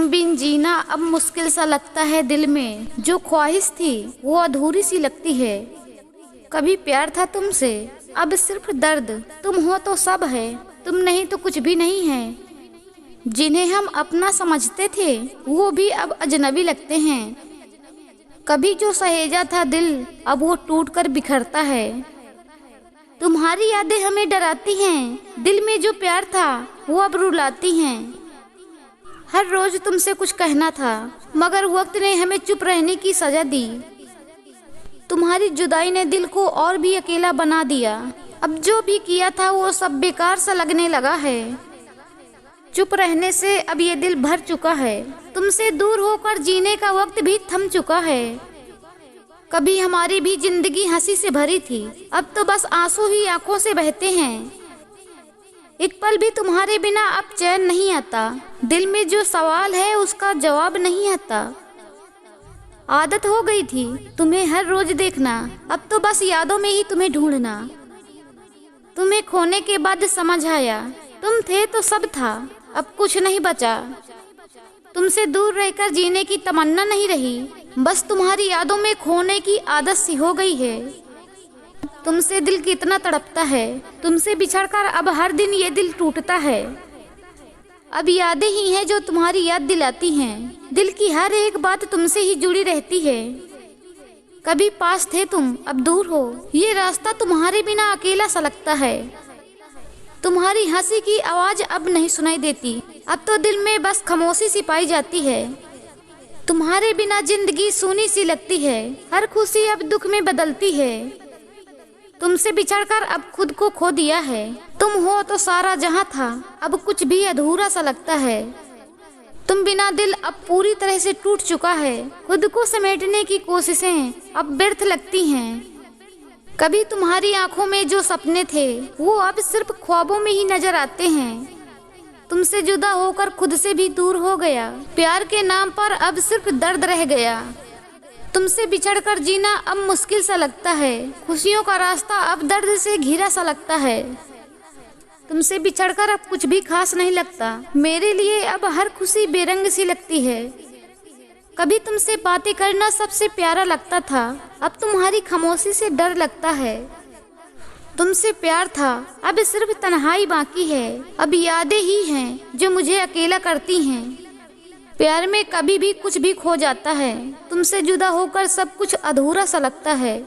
तुम बिन जीना अब मुश्किल सा लगता है दिल में, जो ख्वाहिश थी वो अधूरी सी लगती है। कभी प्यार था तुमसे, अब सिर्फ दर्द, तुम हो तो सब है, तुम नहीं तो कुछ भी नहीं है। जिन्हें हम अपना समझते थे वो भी अब अजनबी लगते हैं। कभी जो सहेजा था दिल अब वो टूट कर बिखरता है। तुम्हारी यादें हमें डराती हैं, दिल में जो प्यार था वो अब रुलाती हैं। हर रोज तुमसे कुछ कहना था मगर वक्त ने हमें चुप रहने की सजा दी। तुम्हारी जुदाई ने दिल को और भी अकेला बना दिया। अब जो भी किया था वो सब बेकार सा लगने लगा है। चुप रहने से अब ये दिल भर चुका है। तुमसे दूर होकर जीने का वक्त भी थम चुका है। कभी हमारी भी जिंदगी हंसी से भरी थी, अब तो बस आंसू ही आंखों से बहते हैं। एक पल भी तुम्हारे बिना अब चैन नहीं आता। दिल में जो सवाल है उसका जवाब नहीं आता। आदत हो गई थी तुम्हें हर रोज देखना, अब तो बस यादों में ही तुम्हें ढूंढना। तुम्हें खोने के बाद समझ आया तुम थे तो सब था, अब कुछ नहीं बचा। तुमसे दूर रहकर जीने की तमन्ना नहीं रही, बस तुम्हारी यादों में खोने की आदत सी हो गई है। तुमसे दिल कितना तड़पता है, तुमसे बिछड़कर अब हर दिन ये दिल टूटता है। अब यादें ही हैं जो तुम्हारी याद दिलाती हैं, दिल की हर एक बात तुमसे ही जुड़ी रहती है। कभी पास थे तुम अब दूर हो, ये रास्ता तुम्हारे बिना अकेला सा लगता है। तुम्हारी हंसी की आवाज अब नहीं सुनाई देती, अब तो दिल में बस खामोशी सी पाई जाती है। तुम्हारे बिना जिंदगी सूनी सी लगती है, हर खुशी अब दुख में बदलती है। तुमसे बिछड़कर अब खुद को खो दिया है। तुम हो तो सारा जहां था, अब कुछ भी अधूरा सा लगता है। तुम बिना दिल अब पूरी तरह से टूट चुका है। खुद को समेटने की कोशिशें अब व्यर्थ लगती हैं। कभी तुम्हारी आंखों में जो सपने थे वो अब सिर्फ ख्वाबों में ही नजर आते हैं। तुमसे जुदा होकर खुद से भी दूर हो गया, प्यार के नाम पर अब सिर्फ दर्द रह गया। तुमसे बिछड़कर जीना अब मुश्किल सा लगता है, खुशियों का रास्ता अब दर्द से घिरा सा लगता है। तुमसे बिछड़कर अब कुछ भी खास नहीं लगता, मेरे लिए अब हर खुशी बेरंग सी लगती है। कभी तुमसे बातें करना सबसे प्यारा लगता था, अब तुम्हारी खामोशी से डर लगता है। तुमसे प्यार था, अब सिर्फ तन्हाई बाकी है, अब यादें ही हैं जो मुझे अकेला करती हैं। प्यार में कभी भी कुछ भी खो जाता है, तुमसे जुदा होकर सब कुछ अधूरा सा लगता है।